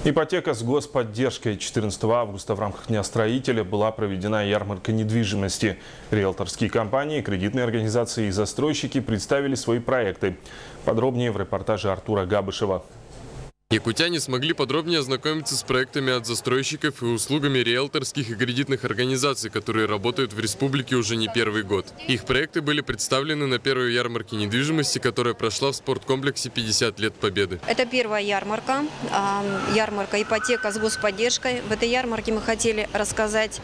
Ипотека с господдержкой. 14 августа в рамках Дня строителя была проведена ярмарка недвижимости. Риэлторские компании, кредитные организации и застройщики представили свои проекты. Подробнее в репортаже Артура Габышева. Якутяне смогли подробнее ознакомиться с проектами от застройщиков и услугами риэлторских и кредитных организаций, которые работают в республике уже не первый год. Их проекты были представлены на первой ярмарке недвижимости, которая прошла в спорткомплексе 50 лет Победы. Это первая ярмарка, ярмарка ипотека с господдержкой. В этой ярмарке мы хотели рассказать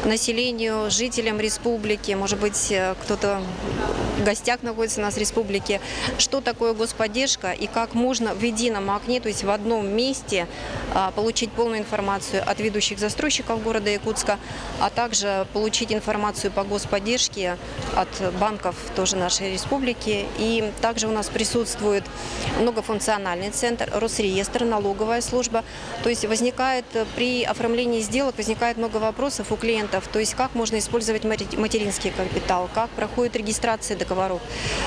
населению, жителям республики, может быть, кто-то в гостях находится у нас в республике, что такое господдержка и как можно в едином окне, то есть в одном месте, получить полную информацию от ведущих застройщиков города Якутска, а также получить информацию по господдержке от банков тоже нашей республики. И также у нас присутствует многофункциональный центр, Росреестр, налоговая служба. То есть возникает при оформлении сделок много вопросов у клиентов, то есть как можно использовать материнский капитал, как проходит регистрация договоров.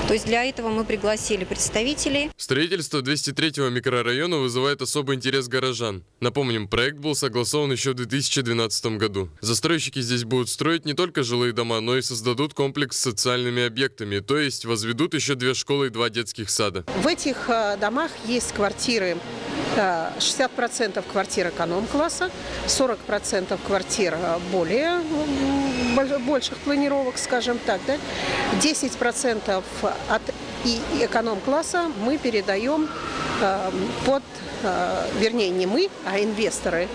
То есть для этого мы пригласили представителей. Строительство 203-го микрорайона вызывает особый интерес горожан. Напомним, проект был согласован еще в 2012 году. Застройщики здесь будут строить не только жилые дома, но и создадут комплекс с социальными объектами, то есть возведут еще 2 школы и 2 детских сада. В этих домах есть квартиры, 60% квартир эконом-класса, 40% квартир более больших планировок, скажем так, да? 10% от эконом-класса мы передаем под, вернее, не мы, а инвесторы,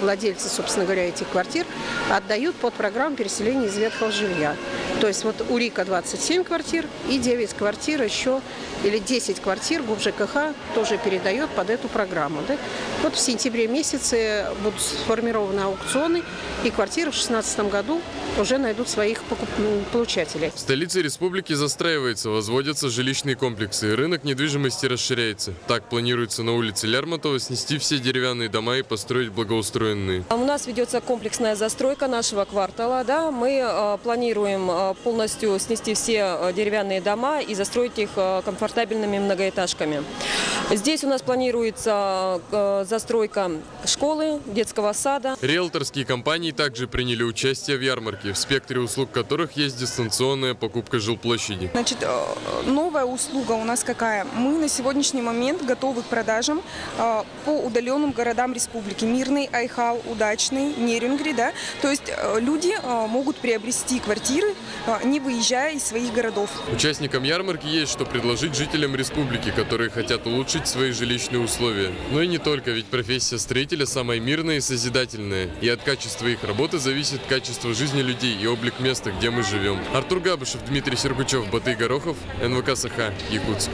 владельцы, собственно говоря, этих квартир, отдают под программу переселения из ветхого жилья. То есть вот у РИКа 27 квартир и 9 квартир еще, или 10 квартир ГУП ЖКХ тоже передает под эту программу. Да? Вот в сентябре месяце будут сформированы аукционы, и квартиры в 2016 году уже найдут своих получателей. В столице республики застраивается, возводятся жилищные комплексы, и рынок недвижимости расширяется. Так планируется на улице Лермонтова снести все деревянные дома и построить благоустроенные. У нас ведется комплексная застройка нашего квартала. Да? Мы планируем полностью снести все деревянные дома и застроить их комфортабельными многоэтажками. Здесь у нас планируется застройка школы, детского сада. Риэлторские компании также приняли участие в ярмарке, в спектре услуг которых есть дистанционная покупка жилплощади. Значит, новая услуга у нас какая? Мы на сегодняшний момент готовы к продажам по удаленным городам республики. Мирный, Айхал, Удачный, Нерюнгри. Да? То есть люди могут приобрести квартиры, не выезжая из своих городов. Участникам ярмарки есть что предложить жителям республики, которые хотят улучшить свои жилищные условия. Но и не только, ведь профессия строителя самая мирная и созидательная. И от качества их работы зависит качество жизни людей и облик места, где мы живем. Артур Габышев, Дмитрий Сергучев, Батый Горохов, НВК Саха, Якутск.